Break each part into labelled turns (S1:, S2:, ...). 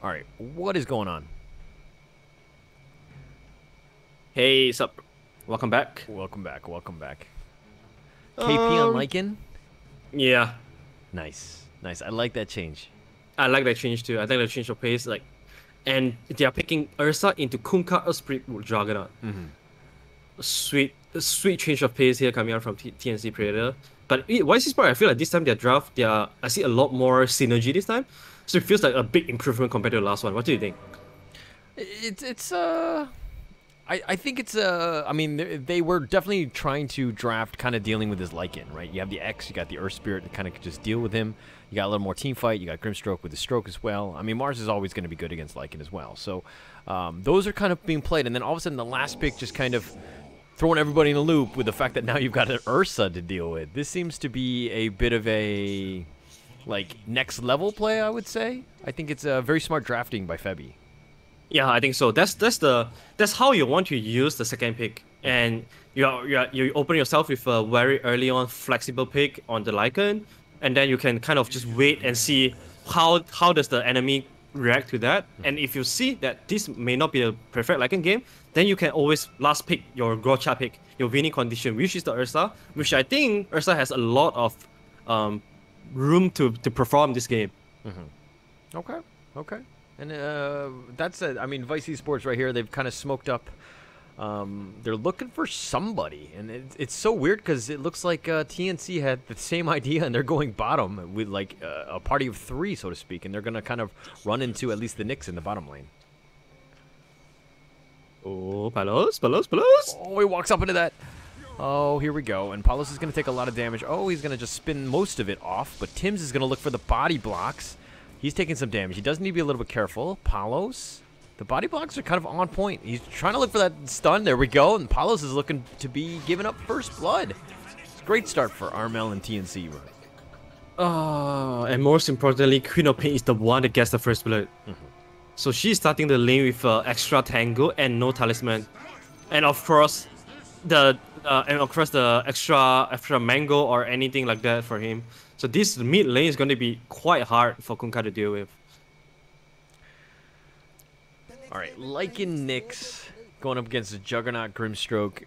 S1: All right, what is going on?
S2: Hey, sup? Welcome back.
S1: Welcome back. Welcome back. KP on Lycan?
S2: Yeah,
S1: Nice. Nice. I like that change.
S2: I like that change too. I think the change of pace, and they are picking Ursa into Kunkka Spirit Juggernaut. Sweet change of pace here coming out from TNC Predator. But Vice Esports, I feel like this time their draft, I see a lot more synergy this time. So it feels like a big improvement compared to the last one. What do you think?
S1: I think it's I mean, they were definitely trying to draft kind of dealing with his Lycan, right? You have the X, you got the Earth Spirit to kind of just deal with him. You got a little more team fight. You got Grimstroke with the stroke as well. I mean, Mars is always going to be good against Lycan as well. So those are kind of being played. And then all of a sudden the last pick just kind of throwing everybody in a loop with the fact that now you've got an Ursa to deal with. This seems to be a bit of a, like, next level play, I would say. I think it's a very smart drafting by Febby.
S2: Yeah, I think so. That's how you want to use the second pick, and you open yourself with a very early on flexible pick on the Lycan, and then you can kind of just wait and see how does the enemy react to that. And if you see that this may not be a perfect Lycan game, then you can always last pick your Gotcha pick, your winning condition, which is the Ursa, which I think Ursa has a lot of room to perform this game.
S1: Okay. Okay. And that's it. I mean, Vice Esports right here, they've kind of smoked up. They're looking for somebody. And it's so weird because it looks like TNC had the same idea and they're going bottom with like a party of three, so to speak. And they're going to kind of run into at least the Knicks in the bottom lane.
S2: Oh, Palos.
S1: Oh, he walks up into that. Oh, here we go. And Palos is going to take a lot of damage. Oh, he's going to just spin most of it off. But Tim's is going to look for the body blocks. He's taking some damage. He does need to be a little bit careful. Palos, the body blocks are kind of on point. He's trying to look for that stun. There we go. And Palos is looking to be giving up first blood. It's a great start for Armel and TNC.
S2: And most importantly, Queen of Pain is the one that gets the first blood. So she's starting the lane with extra tango and no talisman, and of course, the extra mango or anything like that for him. So this mid lane is going to be quite hard for Kunkka to deal with.
S1: All right, Lycan Nyx going up against the Juggernaut Grimstroke.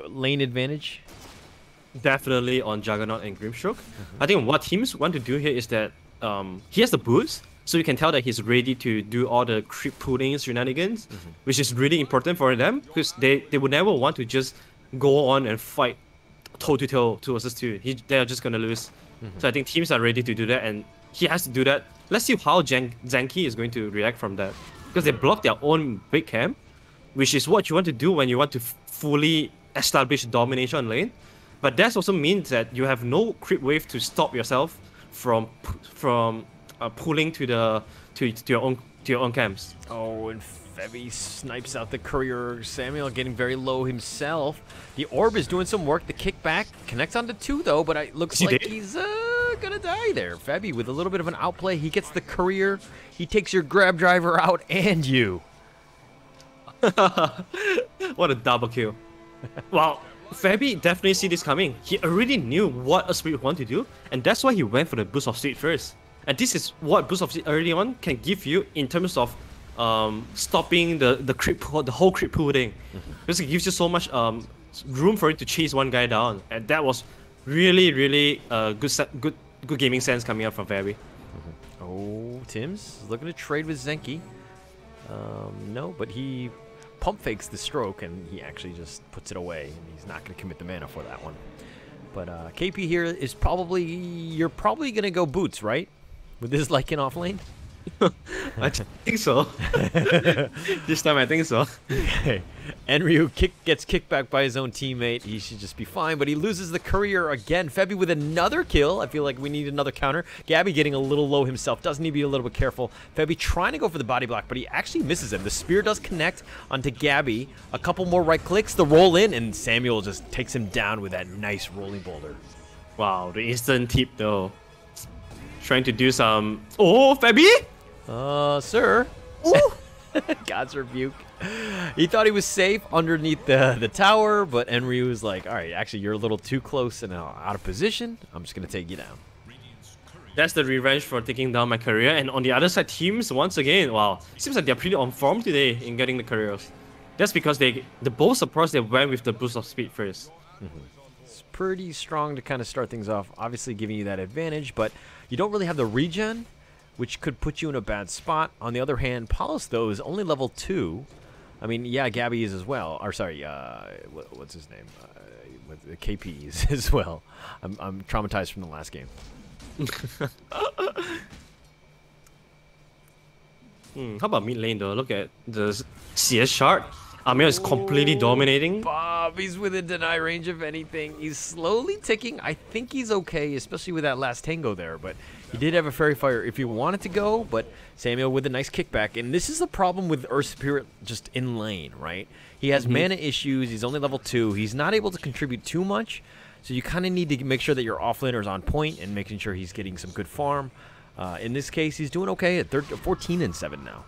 S1: Lane advantage?
S2: Definitely on Juggernaut and Grimstroke. I think what teams want to do here is that he has the boost, so you can tell that he's ready to do all the creep pulling shenanigans, which is really important for them because they would never want to just go on and fight toe-to-toe 2 versus 2. They're just going to lose. So I think teams are ready to do that, and he has to do that. Let's see how Zanki is going to react from that. Because they block their own big camp, which is what you want to do when you want to fully establish domination on lane. But that also means that you have no creep wave to stop yourself from pulling to your own camps.
S1: Oh, and Febby snipes out the courier. Samuel getting very low himself. The orb is doing some work. The kickback connects onto 2 though, but it looks like he's gonna die there. Febby with a little bit of an outplay. He gets the courier. He takes your grab driver out and you.
S2: What a double kill. Wow, Febby definitely see this coming. He already knew what a spirit want to do, and that's why he went for the boost of speed first. And this is what boost of speed early on can give you in terms of stopping the whole creep pool thing. Because it gives you so much room for it to chase one guy down, and that was really good gaming sense coming out from Febby.
S1: Oh, Tim's looking to trade with Zenki. No, but he pump fakes the stroke and he actually just puts it away, and he's not going to commit the mana for that one. But KP here is you're probably going to go boots, right? With this Lycan off lane?
S2: I think so. This time I think so.
S1: Okay. Enryu gets kicked back by his own teammate. He should just be fine, but he loses the courier again. Febby with another kill. I feel like we need another counter. Gabby getting a little low himself. Does need to be a little bit careful. Febby trying to go for the body block, but he actually misses him. The spear does connect onto Gabby. A couple more right clicks, the roll in, and Samuel just takes him down with that nice rolling boulder.
S2: Wow, the instant tip though. Trying to do some... Oh, Febby?
S1: Sir. God's rebuke. He thought he was safe underneath the tower, but Enryu was like, all right, actually, you're a little too close and out of position. I'm just going to take you down.
S2: That's the revenge for taking down my career. And on the other side, teams, once again, wow, seems like they're pretty on form today in getting the careers. That's because the both supports, they went with the boost of speed first.
S1: It's pretty strong to kind of start things off, obviously giving you that advantage, but you don't really have the regen, which could put you in a bad spot. On the other hand, Palos, though, is only level 2. I mean, yeah, Gabby is as well. Or, sorry, what's his name? The KP is as well. I'm traumatized from the last game.
S2: How about mid lane, though? Look at the CS chart. Amir is completely dominating.
S1: Bob, he's within deny range of anything. He's slowly ticking. I think he's okay, especially with that last tango there. But he did have a Fairy Fire if he wanted to go. But Samuel with a nice kickback. And this is the problem with Ursa Spirit just in lane, right? He has mana issues. He's only level 2. He's not able to contribute too much. So you kind of need to make sure that your offlaner is on point and making sure he's getting some good farm. In this case, he's doing okay at 14-7 now.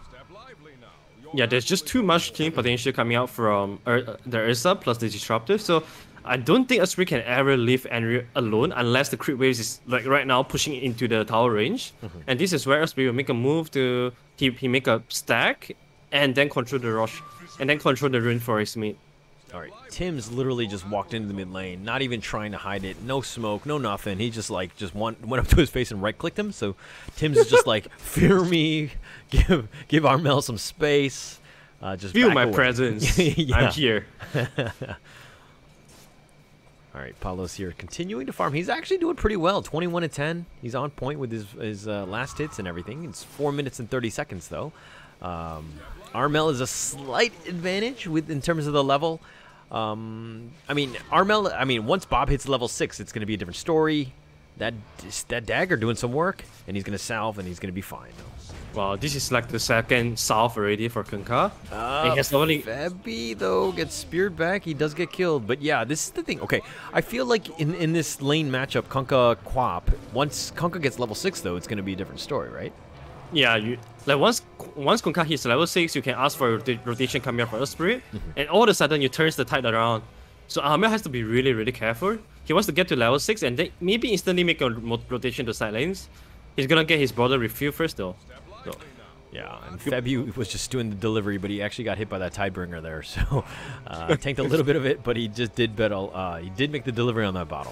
S2: Yeah, there's just too much killing potential coming out from the Ursa plus the Disruptor. So I don't think Asprey can ever leave Andrew alone unless the creep waves is like right now pushing into the tower range. And this is where Asprey will make a move to he make a stack and then control the rush and then control the rune for his mid.
S1: Alright, Tim's literally just walked into the mid lane, not even trying to hide it. No smoke, no nothing. He just went up to his face and right-clicked him. So Tim's is just like, fear me, give Armel some space. Just
S2: feel my
S1: away.
S2: presence.
S1: Yeah.
S2: I'm here.
S1: Alright, Palos here continuing to farm. He's actually doing pretty well. 21-10. He's on point with his last hits and everything. It's 4 minutes and 30 seconds though. Armel is a slight advantage in terms of the level. I mean, Armel, once Bob hits level 6, it's going to be a different story. That dagger doing some work, and he's going to salve, and he's going to be fine.
S2: Wow, this is like the second salve already for Kunkka.
S1: Febby, though, gets speared back. He does get killed. But yeah, this is the thing. Okay, I feel like in this lane matchup, Kunkka Quap, once Kunkka gets level 6, though, it's going to be a different story, right?
S2: Yeah, once Kunkka hits level 6, you can ask for a rotation coming up for Spirit, and all of a sudden you turns the tide around. So Amel has to be really, really careful. He wants to get to level 6 and then maybe instantly make a rotation to side lanes. He's gonna get his border refill first though. So.
S1: Yeah, and Febby was just doing the delivery, but he actually got hit by that Tidebringer there. So tanked a little bit of it, but he just did he did make the delivery on that bottle.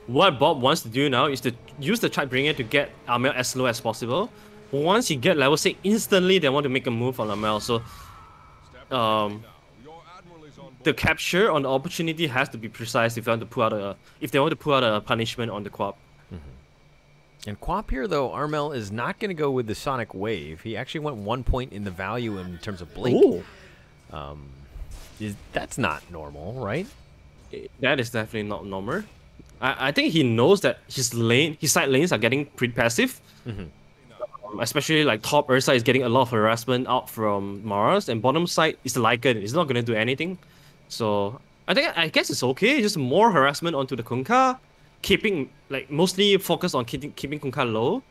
S2: What Bob wants to do now is to use the Tidebringer to get Amel as low as possible. Once he get level 6, instantly they want to make a move on Amel. So the capture on the opportunity has to be precise if they want to pull out a punishment on the Quap.
S1: And Quap here, though, Armel is not going to go with the Sonic Wave. He actually went 1 point in the value in terms of Blink. That's not normal, right?
S2: That is definitely not normal. I think he knows that his side lanes are getting pretty passive. Especially like top Ursa is getting a lot of harassment out from Mars, and bottom side is the Lycan. It's not going to do anything. So I guess it's okay. Just more harassment onto the Kunkka, keeping mostly focused on keeping Kunkka low.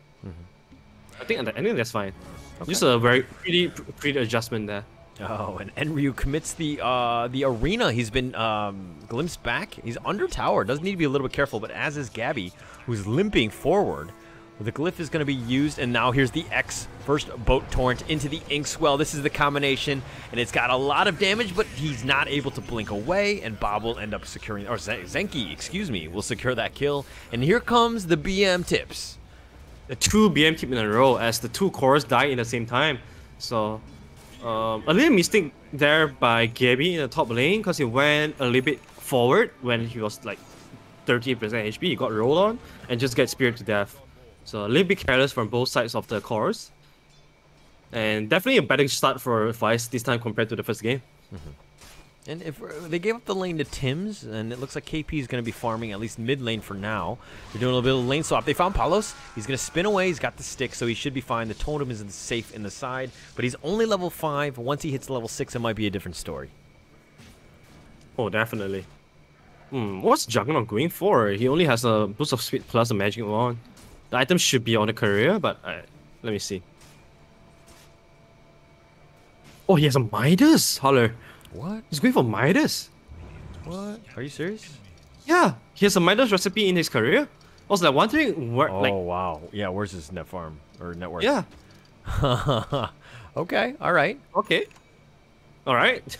S2: I think that's fine. Okay. Just a very pretty adjustment there.
S1: Oh, and Enryu commits the arena. He's been glimpsed back. He's under tower. Does need to be a little bit careful, but as is Gabby, who's limping forward. The glyph is going to be used, and now here's the X. First boat torrent into the Inkswell. This is the combination, and it's got a lot of damage, but he's not able to blink away, and Bob will end up securing, or Zenki, excuse me, will secure that kill. And here comes the BM tips.
S2: The 2 BM tip in a row as the 2 cores die in the same time. So a little mistake there by Gabby in the top lane because he went a little bit forward when he was like 30% HP. He got rolled on and just get speared to death. So a little bit careless from both sides of the cores. And definitely a better start for Vice this time compared to the first game.
S1: And if they gave up the lane to Tim's, and it looks like KP is going to be farming at least mid lane for now. They're doing a little bit of lane swap. They found Palos. He's going to spin away. He's got the stick, so he should be fine. The totem is safe in the side, but he's only level 5. Once he hits level 6, it might be a different story.
S2: Oh, definitely. What's Juggernaut going for? He only has a boost of speed plus a magic wand. The item should be on the career, but let me see. Oh, he has a Midas, Holler.
S1: What?
S2: He's going for Midas.
S1: What? Are you serious?
S2: Yeah, he has a Midas recipe in his career. was like wondering where,
S1: Oh,
S2: like,
S1: wow. Yeah, where's his net farm or net worth?
S2: yeah,
S1: Okay, all right.
S2: okay, all right.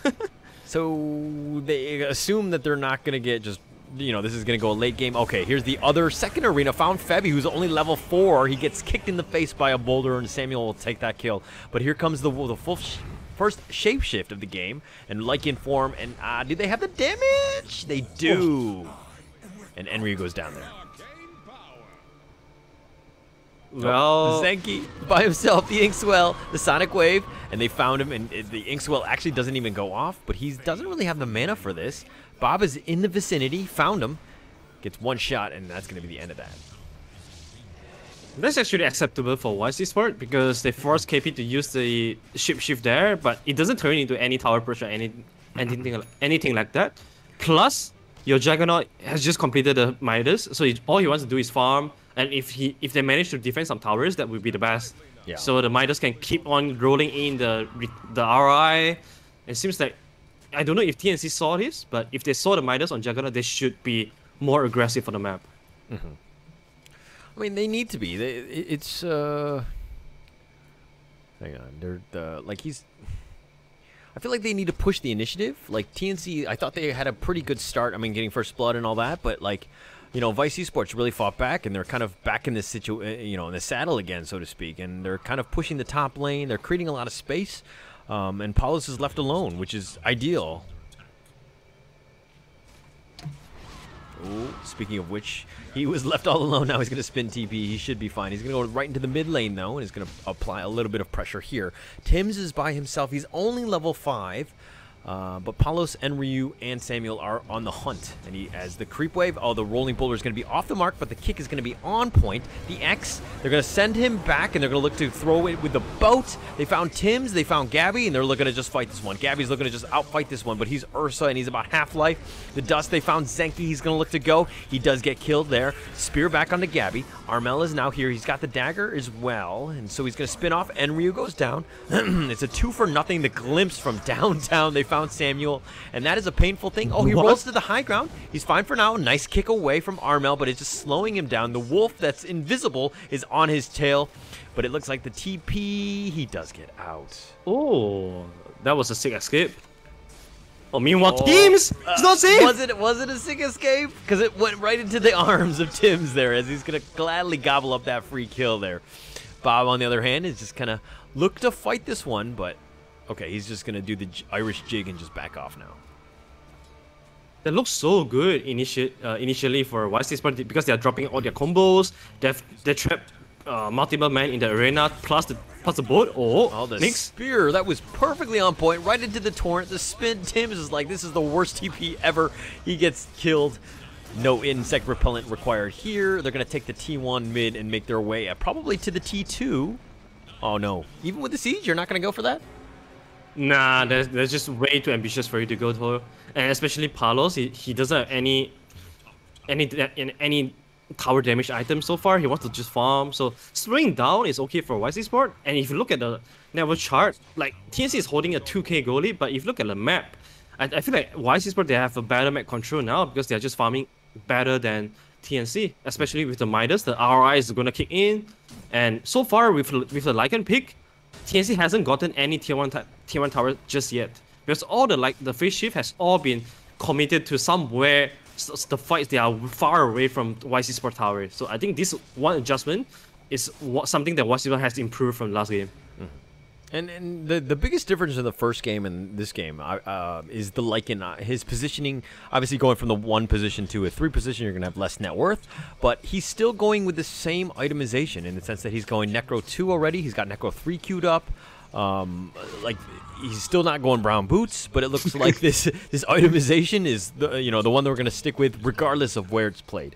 S1: So they assume that they're not going to get just, this is going to go a late game. Okay, here's the other second arena. Found Febby, who's only level 4. He gets kicked in the face by a boulder, and Samuel will take that kill. But here comes the first shapeshift of the game, and Lycan form, and do they have the damage? They do. And Enryu goes down there.
S2: Well,
S1: Zenki by himself, the Inkswell, the Sonic Wave, and they found him, and the Inkswell actually doesn't even go off, but he doesn't really have the mana for this. Bob is in the vicinity, found him, gets one shot, and that's going to be the end of that.
S2: that's actually acceptable for Vice Esports because they force KP to use the shapeshift there, but it doesn't turn into any tower push or anything like that. Plus, your Juggernaut has just completed the Midas, so all he wants to do is farm. And if they manage to defend some towers, that would be the best.
S1: Yeah.
S2: So the Midas can keep on rolling in the RI. It seems like, I don't know if TNC saw this, but if they saw the Midas on Juggernaut, they should be more aggressive on the map.
S1: Mm-hmm. I mean, they need to be. It's hang on, I feel like they need to push the initiative. Like TNC, I thought they had a pretty good start. I mean, getting first blood and all that, but like, Vice Esports really fought back, and they're kind of back in this in the saddle again, so to speak. And they're kind of pushing the top lane. They're creating a lot of space, and Paulus is left alone, which is ideal. Ooh, speaking of which, he was left all alone. Now he's going to spin TP. He should be fine. He's going to go right into the mid lane, though, and he's going to apply a little bit of pressure here. Tims is by himself. He's only level 5. But Palos, Enryu, and Samuel are on the hunt. And as the creep wave, the rolling boulder is going to be off the mark, but the kick is going to be on point. The X, they're going to send him back, and they're going to look to throw it with the boat. They found Tims, they found Gabby, and they're looking to just fight this one. Gabby's looking to just outfight this one, but he's Ursa, and he's about half-life. The Dust, they found Zenki, he's going to look to go. He does get killed there. Spear back onto Gabby. Armel is now here. He's got the dagger as well, and so he's going to spin off. Enryu goes down. It's a 2-for-0. The glimpse from downtown. They found Samuel, and that is a painful thing. Oh, he rolls to the high ground. He's fine for now. Nice kick away from Armel, but it's just slowing him down. The wolf that's invisible is on his tail, but it looks like the TP, he does get out.
S2: Oh, that was a sick escape. Oh, meanwhile, Tims! It's not safe!
S1: Was it a sick escape? Because it went right into the arms of Tims there, as he's going to gladly gobble up that free kill there. Bob, on the other hand, is just kind of look to fight this one, but okay, he's just going to do the Irish jig and just back off now.
S2: That looks so good initially for Vice Esports because they're dropping all their combos. They trap multiple men in the arena plus the boat. Oh,
S1: the
S2: Nix.
S1: spear, that was perfectly on point, right into the torrent. The spin, Tims is like, this is the worst TP ever. He gets killed. No insect repellent required here. They're going to take the T1 mid and make their way probably to the T2. Oh no, even with the siege, you're not going to go for that?
S2: Nah, that's just way too ambitious for you to go for. And especially Palos, he doesn't have any tower damage items so far. He wants to just farm. So slowing down is okay for Vice Esports. And if you look at the network chart, like TNC is holding a 2k goal lead, but if you look at the map, I feel like Vice Esports, they have a better map control now because they're just farming better than TNC, especially with the Midas. The RI is going to kick in. And so far with the Lycan pick, TNC hasn't gotten any tier 1 tower just yet. Because all the phase shift has all been committed to somewhere. The fights, they are far away from Vice Esports tower. So I think this one adjustment is something that Vice Esports has improved from last game.
S1: And the biggest difference in the first game and this game is the Lycan, his positioning. Obviously, going from the 1 position to a 3 position, you're going to have less net worth. But he's still going with the same itemization in the sense that he's going Necro 2 already. He's got Necro 3 queued up. Like, he's still not going brown boots, but it looks like this itemization is the one that we're going to stick with regardless of where it's played.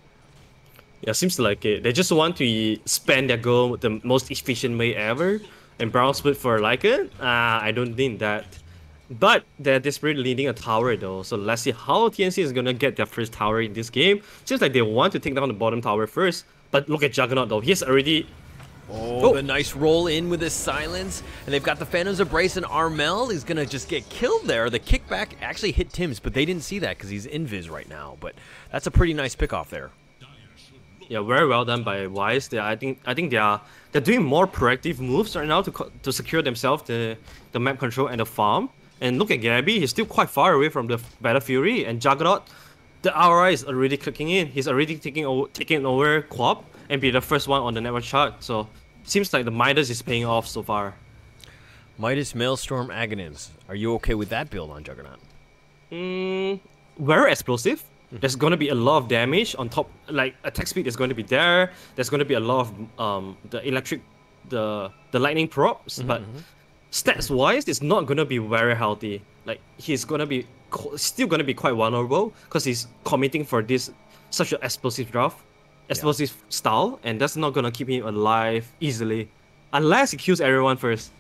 S2: Yeah, seems like it. They just want to spend their gold the most efficient way ever. And brown split for Lycan? I don't think that. But they're desperately leading a tower though. So let's see how TNC is gonna get their first tower in this game. Seems like they want to take down the bottom tower first. But look at Juggernaut though. He's already...
S1: Oh, the nice roll in with his silence. And they've got the Phantom's Embrace, and Armel is going to just get killed there. The kickback actually hit Tims, but they didn't see that because he's invis right now. But that's a pretty nice pick off there.
S2: Yeah, very well done by Wise. I think they're doing more proactive moves right now to secure themselves the map control and the farm. And look at Gabby, he's still quite far away from the Battle Fury, and Juggernaut, the RI is already clicking in. He's already taking over Quap and be the first one on the network chart. So seems like the Midas is paying off so far.
S1: Midas, Maelstrom, Aghanim's. Are you okay with that build on Juggernaut?
S2: Very explosive. There's going to be a lot of damage on top. Like attack speed is going to be there. There's going to be a lot of the lightning props, but stats wise, it's not going to be very healthy. Like he's going to be still going to be quite vulnerable because he's committing for this such an explosive draft, explosive style, and that's not going to keep him alive easily unless he kills everyone first.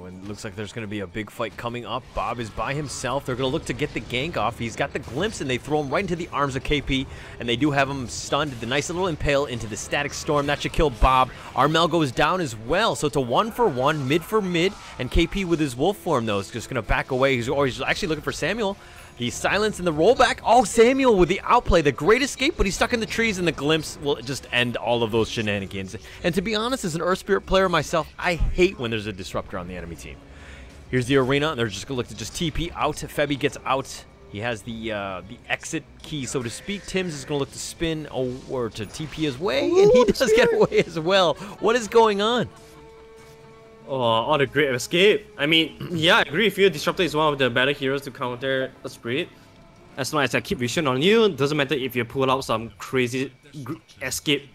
S1: And it looks like there's going to be a big fight coming up. Bob is by himself. They're going to look to get the gank off. He's got the glimpse, and they throw him right into the arms of KP, and they do have him stunned. The nice little impale into the static storm. That should kill Bob. Armel goes down as well, so it's a 1-for-1, mid for mid, and KP with his wolf form, though, is just going to back away. He's actually looking for Samuel. The silence and the rollback. Oh, Samuel with the outplay. The great escape, but he's stuck in the trees, and the glimpse will just end all of those shenanigans. And to be honest, as an Earth Spirit player myself, I hate when there's a Disruptor on the enemy team. Here's the arena, and they're just going to look to just TP out. Febby gets out. He has the exit key, so to speak. Tim's is going to look to spin or to TP his way, and he does get away as well. What is going on?
S2: Oh, what a great escape. I mean, yeah, I agree with you. Disruptor is one of the better heroes to counter a Spirit. As long as I keep vision on you, doesn't matter if you pull out some crazy escape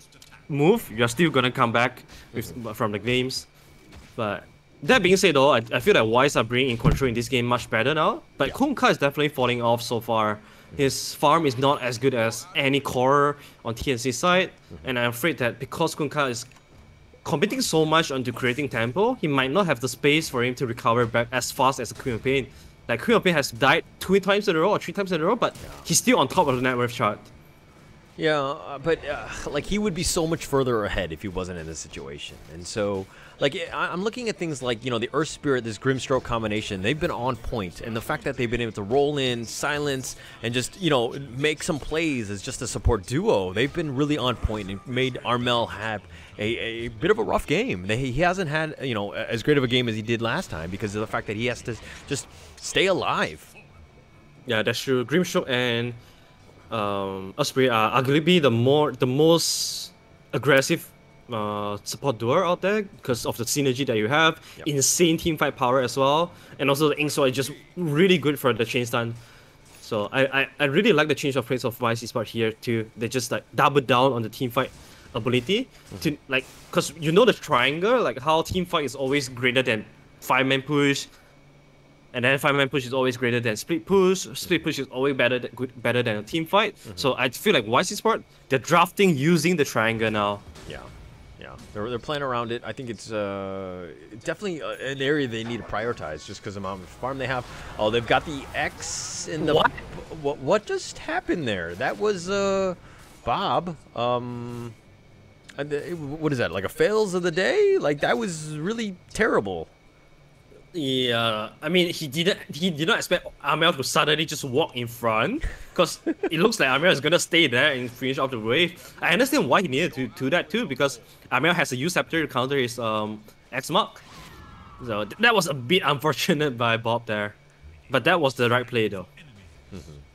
S2: move, you're still gonna come back from the games. But that being said though, I feel that Wise are bringing in control in this game much better now. But Kunkka is definitely falling off so far. His farm is not as good as any core on TNC side. And I'm afraid that because Kunkka is committing so much onto creating tempo, he might not have the space for him to recover back as fast as Queen of Pain. Like Queen of Pain has died 2 times in a row or 3 times in a row, but he's still on top of the net worth chart.
S1: Yeah, but like he would be so much further ahead if he wasn't in this situation. And so, like I'm looking at things like, you know, the Earth Spirit, this Grimstroke combination, they've been on point. And the fact that they've been able to roll in, silence, and just, you know, make some plays as just a support duo, they've been really on point and made Armel have a bit of a rough game. He hasn't had, you know, as great of a game as he did last time because of the fact that he has to just stay alive.
S2: Yeah, that's true. Grimstroke and Osprey are arguably the most aggressive support duo out there because of the synergy that you have, insane teamfight power as well, and also the Ink Sword is just really good for the chain stun. So I really like the change of place of Vice Esports here too. They just like double down on the teamfight ability to like, because you know the triangle, like how teamfight is always greater than 5-man push. And then 5-man push is always greater than split push. Split push is always better than a team fight. So I feel like Vice Esports, they're drafting using the triangle now.
S1: Yeah, they're playing around it. I think it's definitely an area they need to prioritize just because of the amount of farm they have. Oh, they've got the X in the. What just happened there? That was Bob. What is that? Like a fails of the day? Like that was really terrible.
S2: Yeah, I mean, he did not expect Armel to suddenly just walk in front, because it looks like Armel is gonna stay there and finish off the wave. I understand why he needed to do that too, because Armel has a U-Scepter to counter his X-Mark. So that was a bit unfortunate by Bob there, but that was the right play though.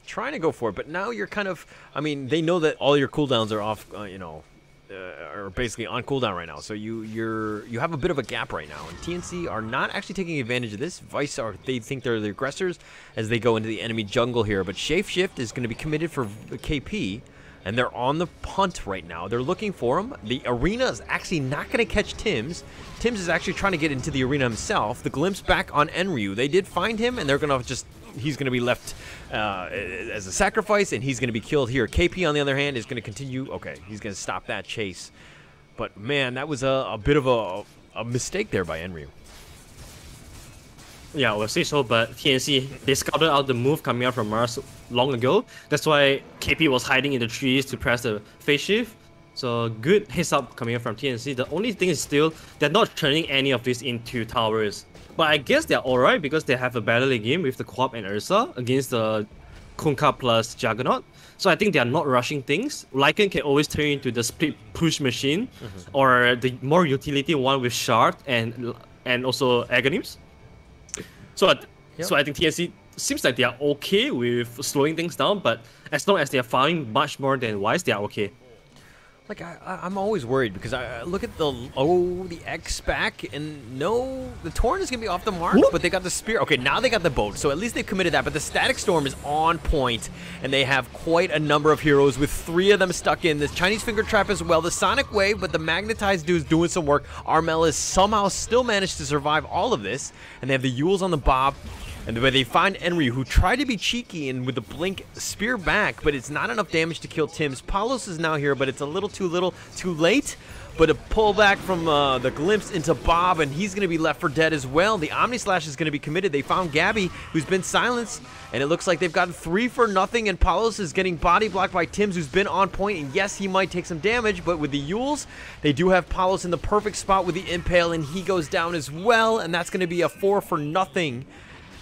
S1: Trying to go for it, but now you're kind of, I mean, they know that all your cooldowns are off, you know, are basically on cooldown right now, so you have a bit of a gap right now, and TNC are not actually taking advantage of this. Vice they think they're the aggressors as they go into the enemy jungle here, but Shapeshift is going to be committed for KP, and they're on the punt right now. They're looking for him. The arena is actually not going to catch Tim's. Tim's is actually trying to get into the arena himself. The glimpse back on Enryu. They did find him, and they're going to just, he's going to be left as a sacrifice, and he's going to be killed here. KP, on the other hand, is going to continue. Okay, he's going to stop that chase. But, man, that was a bit of a mistake there by Enryu.
S2: Yeah, we'll say so, but TNC, they scouted out the move coming out from Mars long ago. That's why KP was hiding in the trees to press the phase shift. So good heads up coming up from TNC. The only thing is still, they're not turning any of this into towers. But I guess they're alright because they have a battle game with the Quap and Ursa against the Kunkka plus Juggernaut. So I think they are not rushing things. Lycan can always turn into the split push machine, or the more utility one with Shard and also Agonims. So I think TNC seems like they are okay with slowing things down, but as long as they are firing much more than Wise, they are okay.
S1: Like, I'm always worried because I look at the X back, and no, the Torrent is going to be off the mark, but they got the Spear. Okay, now they got the boat, so at least they've committed that, but the Static Storm is on point, and they have quite a number of heroes with 3 of them stuck in. The Chinese Finger Trap as well, the Sonic Wave, but the Magnetized dude's doing some work. Armel is somehow still managed to survive all of this, and they have the Yules on the Bob. And where they find Enryu, who tried to be cheeky and with the blink spear back, but it's not enough damage to kill Tims. Palos is now here, but it's a little too late. But a pullback from the glimpse into Bob, and he's going to be left for dead as well. The Omni Slash is going to be committed. They found Gabby, who's been silenced, and it looks like they've gotten 3 for nothing, and Palos is getting body blocked by Tims, who's been on point, and yes, he might take some damage, but with the Yules, they do have Palos in the perfect spot with the Impale, and he goes down as well, and that's going to be a 4 for nothing.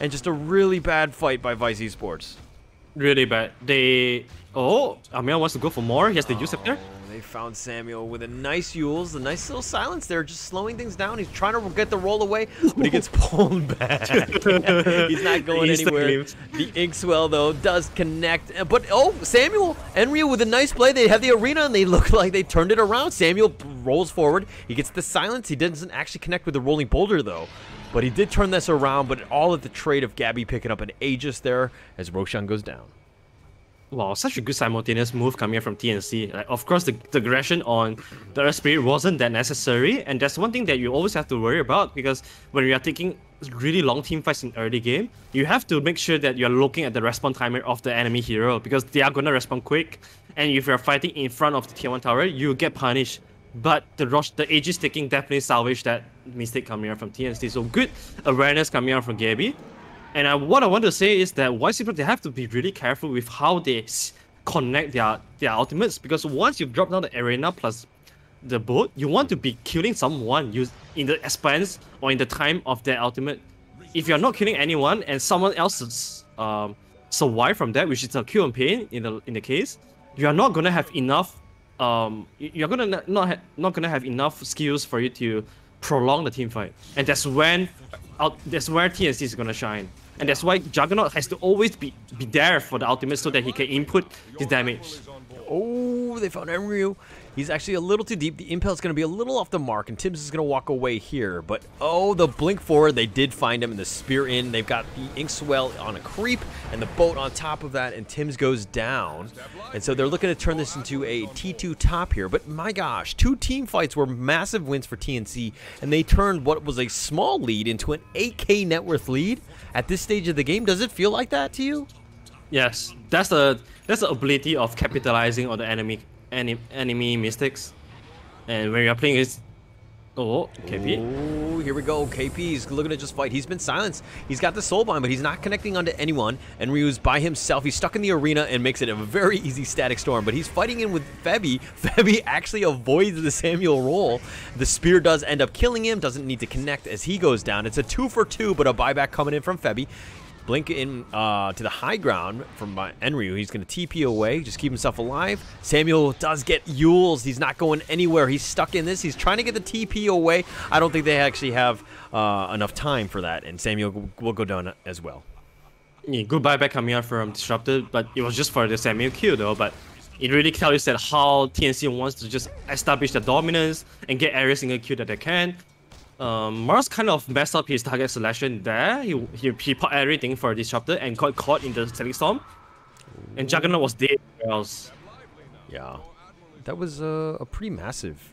S1: And just a really bad fight by Vice Esports.
S2: Really bad. Amiel wants to go for more. He has the Disruptor.
S1: They found Samuel with a nice Yules, a nice little silence there, just slowing things down. He's trying to get the roll away, but he gets pulled back. He's not going anywhere. The Inkswell, though, does connect. But, Samuel, Enryu with a nice play. They have the arena, and they look like they turned it around. Samuel rolls forward. He gets the silence. He doesn't actually connect with the rolling boulder, though. But he did turn this around, but all at the trade of Gabby picking up an Aegis there as Roshan goes down.
S2: Wow, such a good simultaneous move coming from TNC. Like, of course, the aggression on the Earth Spirit wasn't that necessary, and that's one thing that you always have to worry about, because when you are taking really long team fights in early game, you have to make sure that you're looking at the respawn timer of the enemy hero, because they are gonna respawn quick, and if you're fighting in front of the tier 1 tower, you get punished. But the Aegis taking definitely salvaged that mistake coming out from TNC. So good awareness coming out from Gabby. And what I want to say is that Vice Esports, they have to be really careful with how they connect their ultimates, because once you've dropped down the arena plus the boat, you want to be killing someone in the expense or in the time of their ultimate. If you're not killing anyone and someone else survive from that, which is a kill and pain in the case, you are not gonna have enough. You're gonna not gonna have enough skills for you to prolong the team fight, and that's where TNC is gonna shine, and that's why Juggernaut has to always be there for the ultimate so that he can input his damage.
S1: Oh, they found Enryu. He's actually a little too deep. The Impale is going to be a little off the mark, and Tims is going to walk away here. But, the blink forward, they did find him, and the spear in. They've got the Inkswell on a creep, and the boat on top of that, and Tims goes down. And so they're looking to turn this into a T2 top here. But, my gosh, 2 team fights were massive wins for TNC, and they turned what was a small lead into an 8K net worth lead at this stage of the game. Does it feel like that to you?
S2: Yes, that's the ability of capitalizing on the enemy mistakes. And when you're playing is KP.
S1: Oh, here we go. KP's looking to just fight. He's been silenced. He's got the soulbind, but he's not connecting onto anyone. And Ryu's by himself. He's stuck in the arena and makes it a very easy static storm. But he's fighting in with Febby. Febby actually avoids the Samuel roll. The spear does end up killing him. Doesn't need to connect as he goes down. It's a 2 for 2, but a buyback coming in from Febby. Blink in to the high ground from Enryu. He's going to TP away, just keep himself alive. Samuel does get Yules. He's not going anywhere. He's stuck in this. He's trying to get the TP away. I don't think they actually have enough time for that, and Samuel will go down as well.
S2: Yeah, good buyback coming out from Disruptor, but it was just for the Samuel kill though. But it really tells you that how TNC wants to just establish the dominance and get every single kill that they can. Mars kind of messed up his target selection there. He put everything for a Disruptor and got caught in the Static Storm. And Juggernaut was dead. Else.
S1: Yeah, that was a pretty massive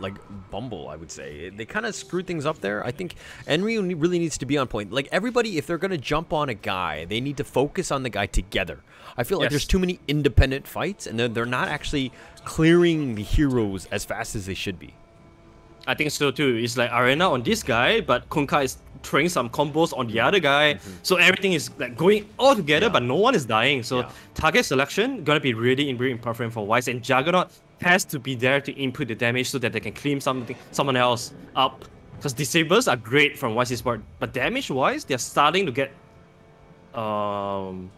S1: like bumble, I would say. They kind of screwed things up there. I think Enryu really needs to be on point. Like everybody, if they're gonna jump on a guy, they need to focus on the guy together. I feel like there's too many independent fights, and they're not actually clearing the heroes as fast as they should be.
S2: I think so too. It's like arena on this guy, but Kunkka is throwing some combos on the other guy. So everything is like going all together, but no one is dying. So target selection gonna be really important for Vice, and Juggernaut has to be there to input the damage so that they can clean someone else up. Because disables are great from Vice Esports, but damage-wise, they're starting to get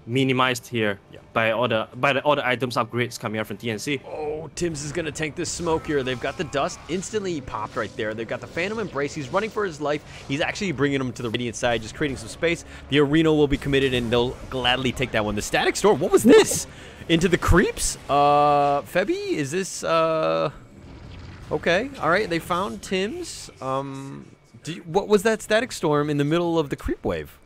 S2: minimized here by all the items upgrades coming out from TNC.
S1: Oh, Tim's is gonna tank this smoke here. They've got the dust instantly popped right there. They've got the Phantom Embrace. He's running for his life. He's actually bringing him to the Radiant side, just creating some space. The Arena will be committed, and they'll gladly take that one. The Static Storm. What was this? Into the creeps? Febby, is this okay? All right, they found Tim's. What was that Static Storm in the middle of the creep wave?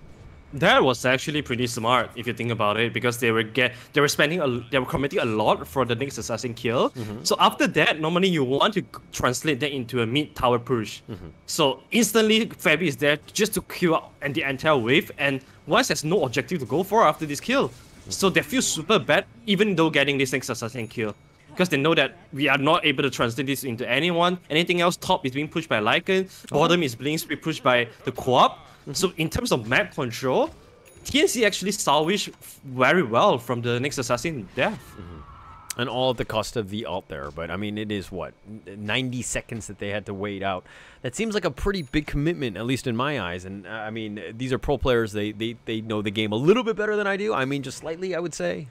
S2: That was actually pretty smart if you think about it, because they were committing a lot for the next assassin kill. So after that, normally you want to translate that into a mid tower push. So instantly Febby is there just to kill out and the entire wave, and Vice has no objective to go for after this kill. So they feel super bad even though getting this next assassin kill, because they know that we are not able to translate this into anything else. Top is being pushed by Lycan, bottom is being pushed by the co-op. So in terms of map control, TNC actually salvaged very well from the next assassin death.
S1: And all at the cost of the ult there. But I mean, it is what, 90 seconds that they had to wait out. That seems like a pretty big commitment, at least in my eyes. And I mean, these are pro players. They know the game a little bit better than I do. I mean, just slightly, I would say.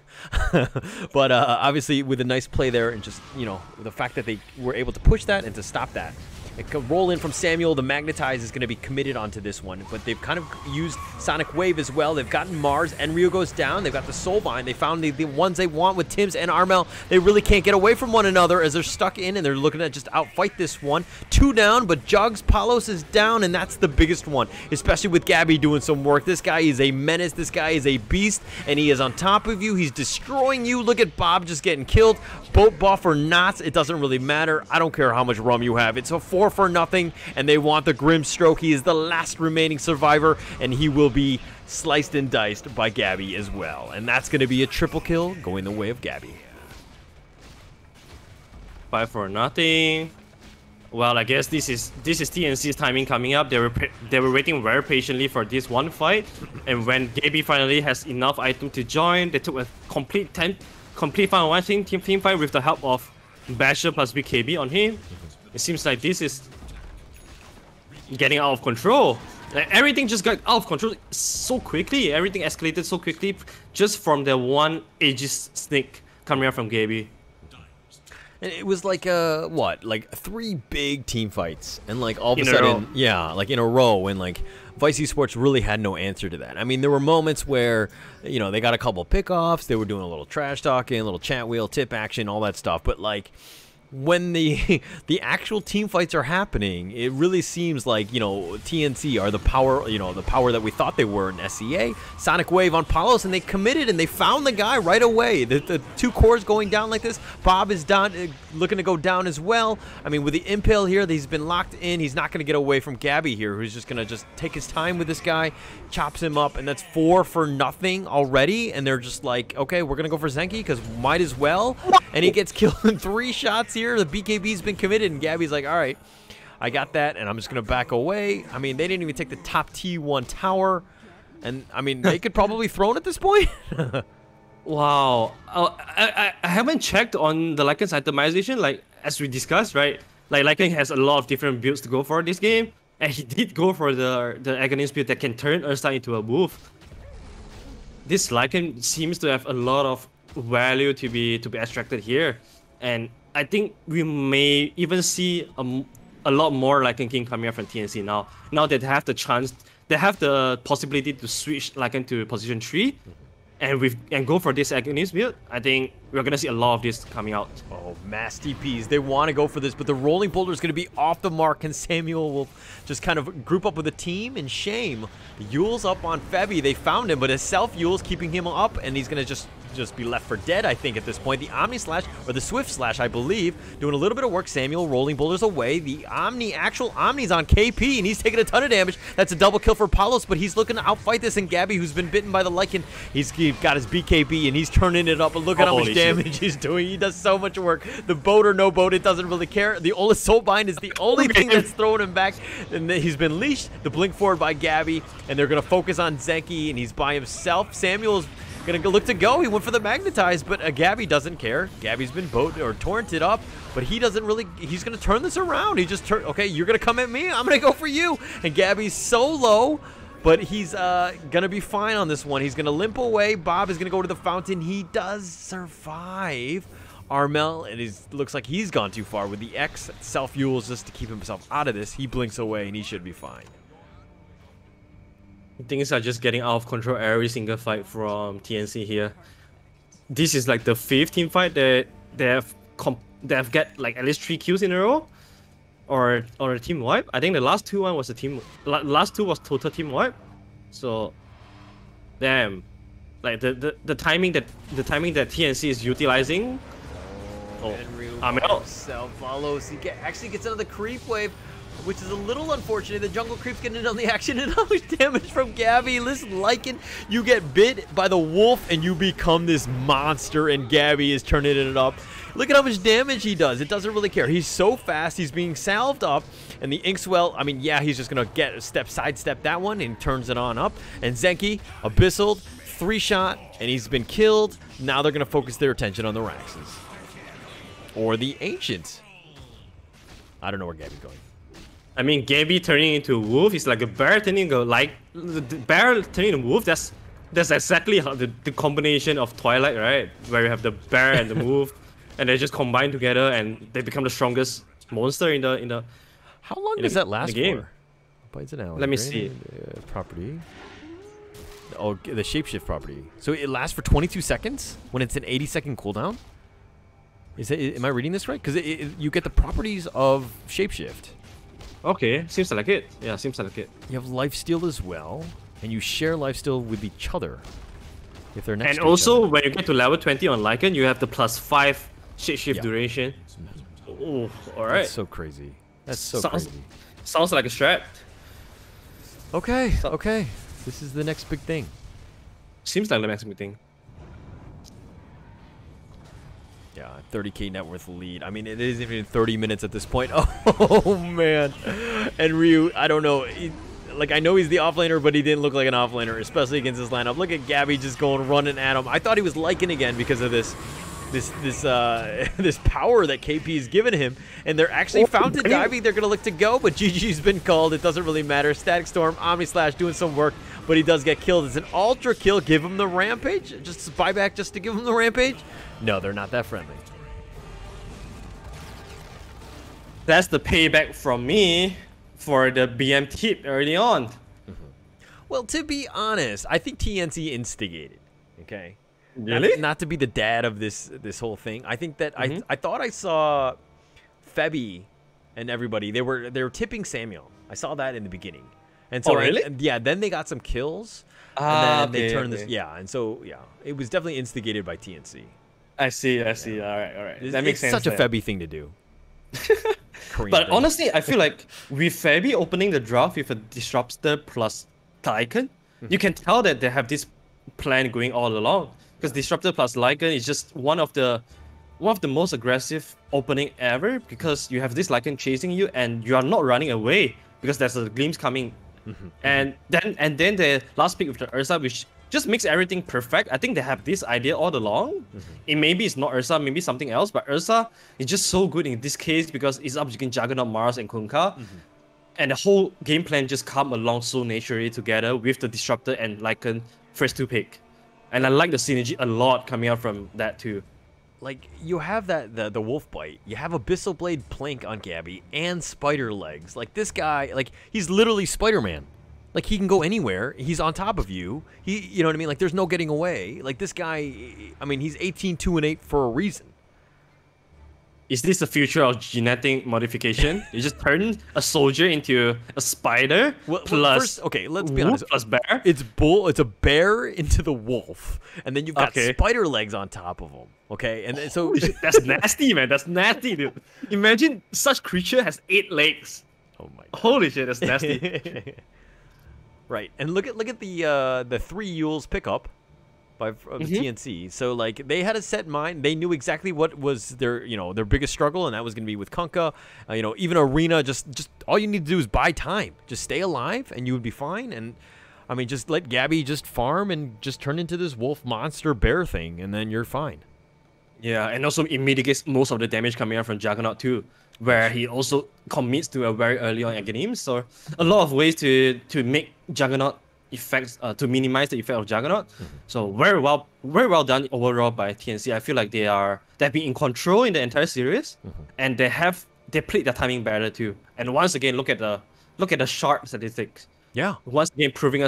S1: But obviously, with a nice play there, and just, you know, the fact that they were able to push that and to stop that. It could roll in from Samuel. The Magnetize is going to be committed onto this one, but they've kind of used Sonic Wave as well. They've gotten Mars, and Rio goes down. They've got the Soulbind. They found the ones they want with Tims and Armel. They really can't get away from one another as they're stuck in, and they're looking to just outfight this one. 2 down, but Jugs, Palos is down, and that's the biggest one, especially with Gabby doing some work. This guy is a menace. This guy is a beast, and he is on top of you. He's destroying you. Look at Bob just getting killed. Boat buff or not, it doesn't really matter. I don't care how much rum you have. It's a 4-for-0, and they want the Grimstroke. He is the last remaining survivor, and he will be sliced and diced by Gabby as well. And that's going to be a triple kill going the way of Gabby.
S2: 5-for-0. Well, I guess this is TNC's timing coming up. They were waiting very patiently for this one fight, and when Gabby finally has enough item to join, they took a complete 5-on-1 team fight with the help of Basher plus BKB on him. It seems like this is getting out of control. Like, everything just got out of control so quickly. Everything escalated so quickly just from the one Aegis sneak coming out from Gabby.
S1: And it was like what, like 3 big team fights, and like all of a sudden, yeah, like in a row, and like Vice Esports really had no answer to that. I mean, there were moments where, you know, they got a couple pickoffs, they were doing a little trash talking, a little chat wheel, tip action, all that stuff, but like when the actual team fights are happening, it really seems like, you know, TNC are the power, you know, the power that we thought they were in SCA. Sonic Wave on Palos, and they committed, and they found the guy right away. The 2 cores going down like this. Bob is down, looking to go down as well. I mean, with the Impale here, he's been locked in. He's not going to get away from Gabby here, who's just going to just take his time with this guy, chops him up, and that's 4-for-0 already. And they're just like, okay, we're going to go for Zenki because might as well. And he gets killed in 3 shots here. The BKB's been committed, and Gabby's like, all right, I got that, and I'm just going to back away. I mean, they didn't even take the top T1 tower, and I mean, they could probably throw it at this point.
S2: Wow. I haven't checked on the Lycan's itemization, like, as we discussed, right? Like, Lycan has a lot of different builds to go for this game, and he did go for the Agonist build that can turn Ursa into a wolf. This Lycan seems to have a lot of value to be extracted here, and I think we may even see a lot more Lycan King coming out from TNC now. Now that they have the chance, they have the possibility to switch Lycan to position 3, and go for this Agonist build. I think we're gonna see a lot of this coming out.
S1: Oh, mass TPs. They want to go for this, but the rolling boulder is going to be off the mark, and Samuel will just kind of group up with the team. And shame, Yule's up on Febby. They found him, but his self Yule's keeping him up, and he's going to just be left for dead, I think, at this point. The Omni Slash, or the Swift Slash, I believe, doing a little bit of work. Samuel rolling boulders away. The actual Omni's on KP, and he's taking a ton of damage. That's a double kill for Palos, but he's looking to outfight this, and Gabby, who's been bitten by the Lycan, he's got his BKB, and he's turning it up, but look at how much damage he's doing. He does so much work. The boat or no boat, it doesn't really care. The Ola Soulbind is the only thing that's throwing him back, and he's been leashed. The blink forward by Gabby, and they're going to focus on Zenki, and he's by himself. Samuel's gonna look to go. He went for the Magnetize, but Gabby doesn't care. Gabby's been torrented up, but he doesn't really. He's gonna turn this around. He just okay, you're gonna come at me. I'm gonna go for you. And Gabby's so low. but he's gonna be fine on this one. He's gonna limp away. Bob is gonna go to the fountain. He does survive. Armel, it looks like he's gone too far with the X. Self-fuels just to keep himself out of this. He blinks away and he should be fine.
S2: Things are just getting out of control every single fight from TNC here. This is like the 5th team fight that they have get like at least 3 kills in a row, or a team wipe. I think the last two was last two was total team wipe. So, damn, like the timing that TNC is utilizing. Oh, I'm out.
S1: Self follows. He actually gets another creep wave, which is a little unfortunate. The jungle creep's getting in on the action, and how much damage from Gabby. Listen, Lycan, you get bit by the wolf and you become this monster, and Gabby is turning it up. Look at how much damage he does. It doesn't really care. He's so fast. He's being salved up, and the Inkswell, I mean, yeah, he's just gonna get sidestep that one and turns it on up. And Zenki, Abyssal, 3-shot, and he's been killed. Now they're gonna focus their attention on the Raxes. Or the Ancients. I don't know where Gabby's going.
S2: I mean, Gabby turning into a wolf is like a bear turning into the bear turning into a wolf. That's exactly how the combination of Twilight, right? Where you have the bear and the wolf, and they just combine together and they become the strongest monster in the.
S1: How long does that last
S2: game?
S1: For? Bites an hour.
S2: Let me
S1: right?
S2: see.
S1: Property. Oh, the shapeshift property. So it lasts for 22 seconds when it's an 80-second cooldown. Am I reading this right? Because you get the properties of shapeshift.
S2: Okay, seems like it. Yeah, seems like it.
S1: You have lifesteal as well, and you share lifesteal with each other if they're next.
S2: And also, when you get to level 20 on Lycan, you have the +5 shapeshift duration. Oh, all right.
S1: That's so crazy. That's so crazy.
S2: Sounds like a strat.
S1: Okay, okay. This is the next big thing. Seems
S2: like the next big thing.
S1: Yeah, 30k net worth lead. I mean, it isn't even 30 minutes at this point. Oh, man. And Ryu, I don't know. I know he's the offlaner, but he didn't look like an offlaner, especially against this lineup. Look at Gabby just going running at him. I thought he was Lycan again because of this power that KP's given him. And they're actually fountain diving. They're going to look to go, but GG's been called. It doesn't really matter. Static Storm, Omni Slash doing some work, but he does get killed. It's an ultra kill. Give him the rampage? Just buyback just to give him the rampage? No, they're not that friendly.
S2: That's the payback from me for the BM tip early on.
S1: Well, to be honest, I think TNC instigated. Okay.
S2: Really?
S1: Not to be the dad of this whole thing. I think that I thought I saw Febby and everybody. They were tipping Samuel. I saw that in the beginning. And so
S2: really?
S1: Yeah, then they got some kills. And then they turned this. Yeah, and so yeah, it was definitely instigated by TNC.
S2: I see. All right. That makes sense.
S1: It's such a Febby thing to do.
S2: But honestly, I feel like with Febby opening the draft with a Disruptor plus Lycan, you can tell that they have this plan going all along. Because Disruptor plus Lycan is just one of the most aggressive opening ever, because you have this Lycan chasing you and you are not running away because there's a glimpse coming. And then the last pick with the Ursa, which just makes everything perfect. I think they have this idea all along. Maybe it's not Ursa, maybe something else, but Ursa is just so good in this case because it's up against Juggernaut, Mars, and Kunkka. And the whole game plan just come along so naturally together with the Disruptor and Lycan first 2 pick. And I like the synergy a lot coming out from that too.
S1: Like, you have the wolf bite, you have Abyssal Blade plank on Gabby, and spider legs. Like, this guy, like, he's literally Spider-Man. Like, he can go anywhere. He's on top of you. You know what I mean? Like, there's no getting away. Like, this guy, I mean, he's 18, 2, and 8 for a reason.
S2: Is this the future of genetic modification? You just turn a soldier into a spider plus
S1: okay, let's be honest.
S2: Plus bear.
S1: It's a bear into the wolf, and then you've got spider legs on top of him. Okay, and so
S2: that's nasty, man. That's nasty, dude. Imagine such creature has 8 legs.
S1: Oh my God.
S2: Holy shit, that's nasty.
S1: Right, and look at the 3 Yules pickup by the TNC. So like, they had a set mind. They knew exactly what was their biggest struggle, and that was going to be with Kunkka. Even Arena, just all you need to do is buy time. Just stay alive, and you would be fine. And I mean, just let Gabby just farm and just turn into this wolf monster bear thing, and then you're fine.
S2: Yeah, and also it mitigates most of the damage coming out from Juggernaut too, where he also commits to a very early on game. So a lot of ways to make Juggernaut effects to minimize the effect of Juggernaut. So very well done overall by TNC. I feel like they've been in control in the entire series, and they played their timing better too. And once again, look at the sharp statistics.
S1: Yeah.
S2: Once again, proving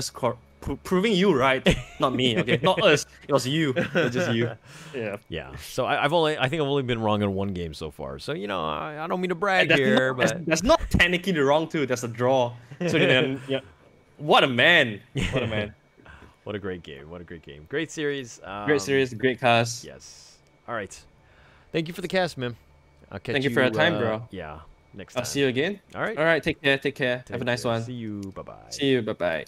S2: you right, not me. Okay, not us. It was you. It's just you. Yeah.
S1: Yeah. So I think I've only been wrong in one game so far. So I don't mean to brag here, but
S2: that's not technically the wrong too. That's a draw. So then, yeah. What a man. What a man.
S1: What a great game. What a great game. Great series.
S2: Great series. Great cast.
S1: Yes. All right. Thank you for the cast, man. I'll catch
S2: Thank you for your time, bro.
S1: Yeah. Next time.
S2: I'll see you again.
S1: All right.
S2: All right. Take care. Take care. Have a nice one.
S1: See you. Bye-bye.
S2: See you. Bye-bye.